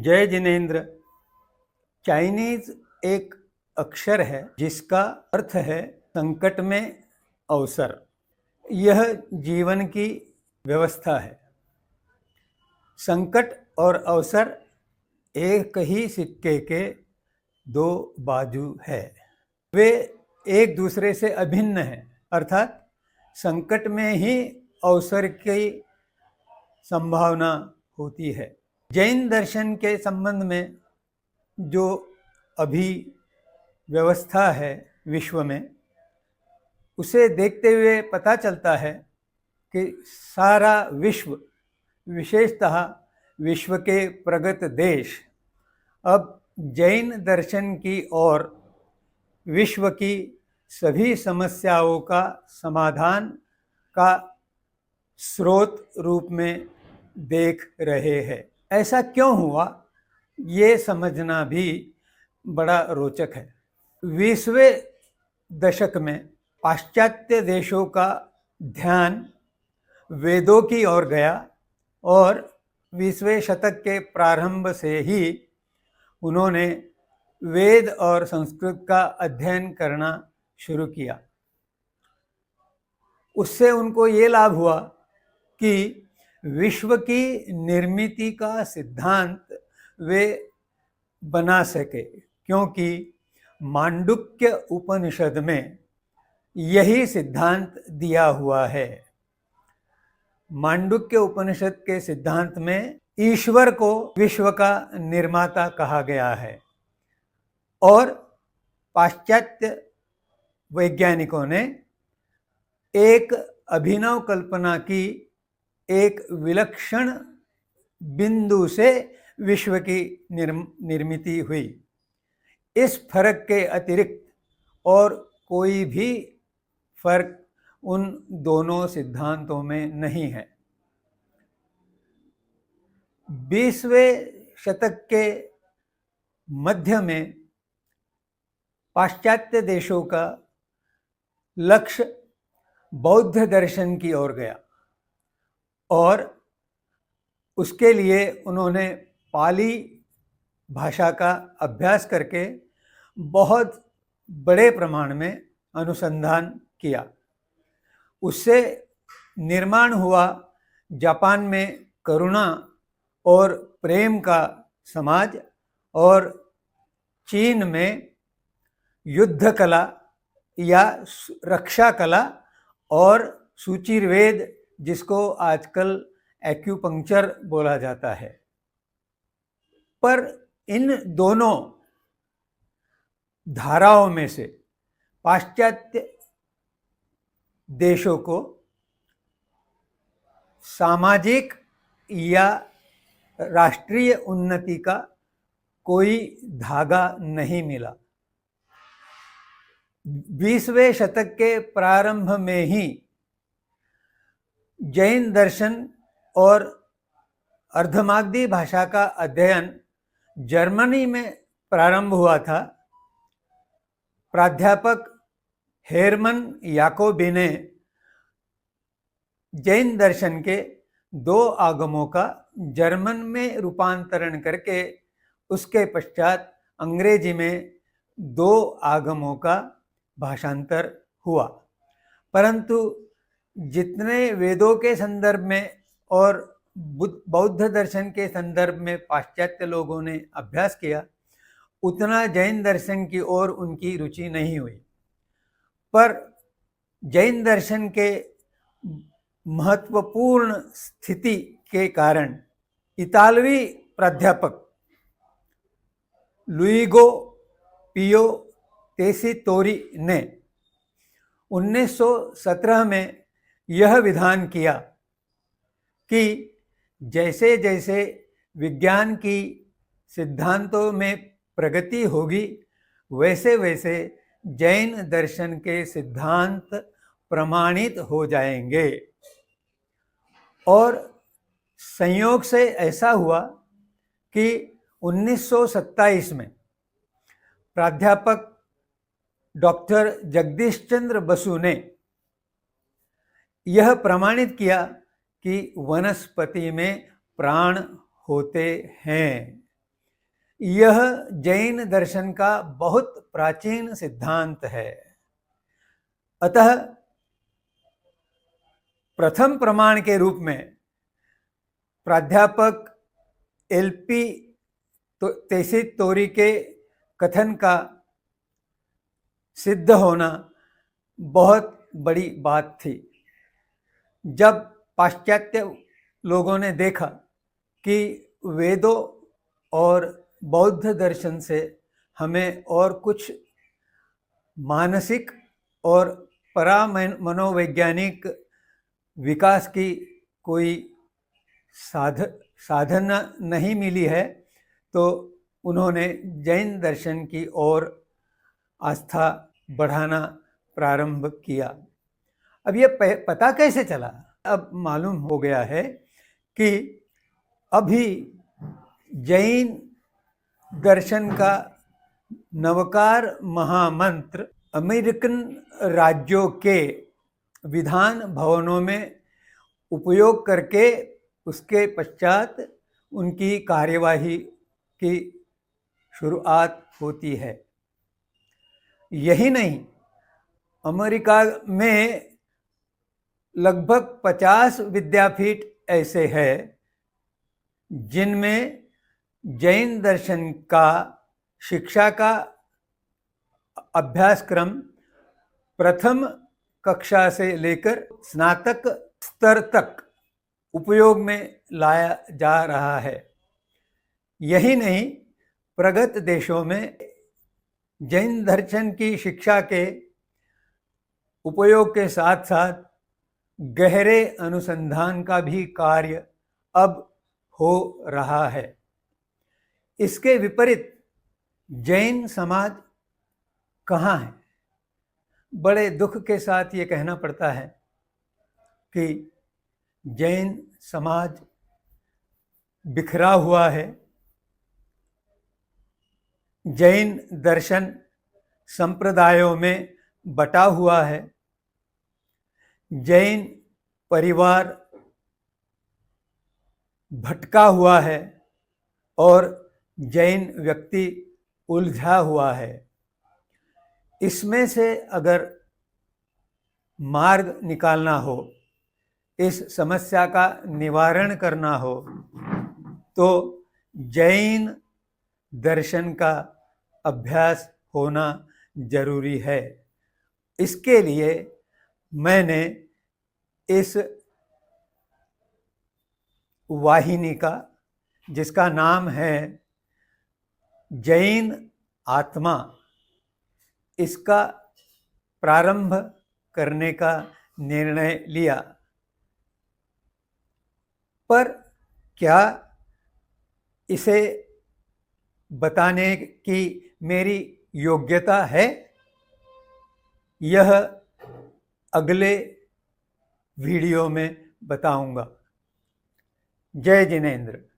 जय जिनेन्द्र। चाइनीज एक अक्षर है जिसका अर्थ है संकट में अवसर। यह जीवन की व्यवस्था है। संकट और अवसर एक ही सिक्के के दो बाजू है। वे एक दूसरे से अभिन्न हैं, अर्थात संकट में ही अवसर की संभावना होती है। जैन दर्शन के संबंध में जो अभी व्यवस्था है विश्व में, उसे देखते हुए पता चलता है कि सारा विश्व, विशेषतः विश्व के प्रगत देश, अब जैन दर्शन की और विश्व की सभी समस्याओं का समाधान का स्रोत रूप में देख रहे हैं। ऐसा क्यों हुआ, ये समझना भी बड़ा रोचक है। 20वें दशक में पाश्चात्य देशों का ध्यान वेदों की ओर गया और 20वें शतक के प्रारंभ से ही उन्होंने वेद और संस्कृत का अध्ययन करना शुरू किया। उससे उनको ये लाभ हुआ कि विश्व की निर्मिति का सिद्धांत वे बना सके, क्योंकि मांडुक्य उपनिषद में यही सिद्धांत दिया हुआ है। मांडुक्य उपनिषद के सिद्धांत में ईश्वर को विश्व का निर्माता कहा गया है और पाश्चात्य वैज्ञानिकों ने एक अभिनव कल्पना की, एक विलक्षण बिंदु से विश्व की निर्मिति हुई। इस फर्क के अतिरिक्त और कोई भी फर्क उन दोनों सिद्धांतों में नहीं है। 20वें शतक के मध्य में पाश्चात्य देशों का लक्ष्य बौद्ध दर्शन की ओर गया और उसके लिए उन्होंने पाली भाषा का अभ्यास करके बहुत बड़े प्रमाण में अनुसंधान किया। उससे निर्माण हुआ जापान में करुणा और प्रेम का समाज और चीन में युद्ध कला या रक्षा कला और सूचिर्वेद, जिसको आजकल एक्यूपंक्चर बोला जाता है। पर इन दोनों धाराओं में से पाश्चात्य देशों को सामाजिक या राष्ट्रीय उन्नति का कोई धागा नहीं मिला। 20वें शतक के प्रारंभ में ही जैन दर्शन और अर्धमागधी भाषा का अध्ययन जर्मनी में प्रारंभ हुआ था। प्राध्यापक हेरमन याकोबी ने जैन दर्शन के 2 आगमों का जर्मन में रूपांतरण करके उसके पश्चात अंग्रेजी में 2 आगमों का भाषांतर हुआ। परंतु जितने वेदों के संदर्भ में और बौद्ध दर्शन के संदर्भ में पाश्चात्य लोगों ने अभ्यास किया, उतना जैन दर्शन की ओर उनकी रुचि नहीं हुई। पर जैन दर्शन के महत्वपूर्ण स्थिति के कारण इतालवी प्राध्यापक लुइगो पियो टेसीतोरी ने 1917 में यह विधान किया कि जैसे जैसे विज्ञान की सिद्धांतों में प्रगति होगी, वैसे वैसे जैन दर्शन के सिद्धांत प्रमाणित हो जाएंगे। और संयोग से ऐसा हुआ कि 1927 में प्राध्यापक डॉक्टर जगदीश चंद्र बसु ने यह प्रमाणित किया कि वनस्पति में प्राण होते हैं। यह जैन दर्शन का बहुत प्राचीन सिद्धांत है। अतः प्रथम प्रमाण के रूप में प्राध्यापक एलपी तेसित तोरी के कथन का सिद्ध होना बहुत बड़ी बात थी। जब पाश्चात्य लोगों ने देखा कि वेदों और बौद्ध दर्शन से हमें और कुछ मानसिक और मनोवैज्ञानिक विकास की कोई साधन नहीं मिली है, तो उन्होंने जैन दर्शन की ओर आस्था बढ़ाना प्रारंभ किया। अब ये पता कैसे चला? अब मालूम हो गया है कि अभी जैन दर्शन का नवकार महामंत्र अमेरिकन राज्यों के विधान भवनों में उपयोग करके उसके पश्चात उनकी कार्यवाही की शुरुआत होती है। यही नहीं, अमेरिका में लगभग 50 विद्यापीठ ऐसे हैं जिनमें जैन दर्शन का शिक्षा का अभ्यासक्रम प्रथम कक्षा से लेकर स्नातक स्तर तक उपयोग में लाया जा रहा है। यही नहीं, प्रगत देशों में जैन दर्शन की शिक्षा के उपयोग के साथ साथ गहरे अनुसंधान का भी कार्य अब हो रहा है। इसके विपरीत जैन समाज कहाँ है? बड़े दुख के साथ ये कहना पड़ता है कि जैन समाज बिखरा हुआ है। जैन दर्शन संप्रदायों में बटा हुआ है। जैन परिवार भटका हुआ है और जैन व्यक्ति उलझा हुआ है। इसमें से अगर मार्ग निकालना हो, इस समस्या का निवारण करना हो, तो जैन दर्शन का अभ्यास होना जरूरी है। इसके लिए मैंने इस वाहिनी का, जिसका नाम है जैन आत्मा, इसका प्रारंभ करने का निर्णय लिया। पर क्या इसे बताने की मेरी योग्यता है? यह अगले वीडियो में बताऊंगा। जय जिनेंद्र।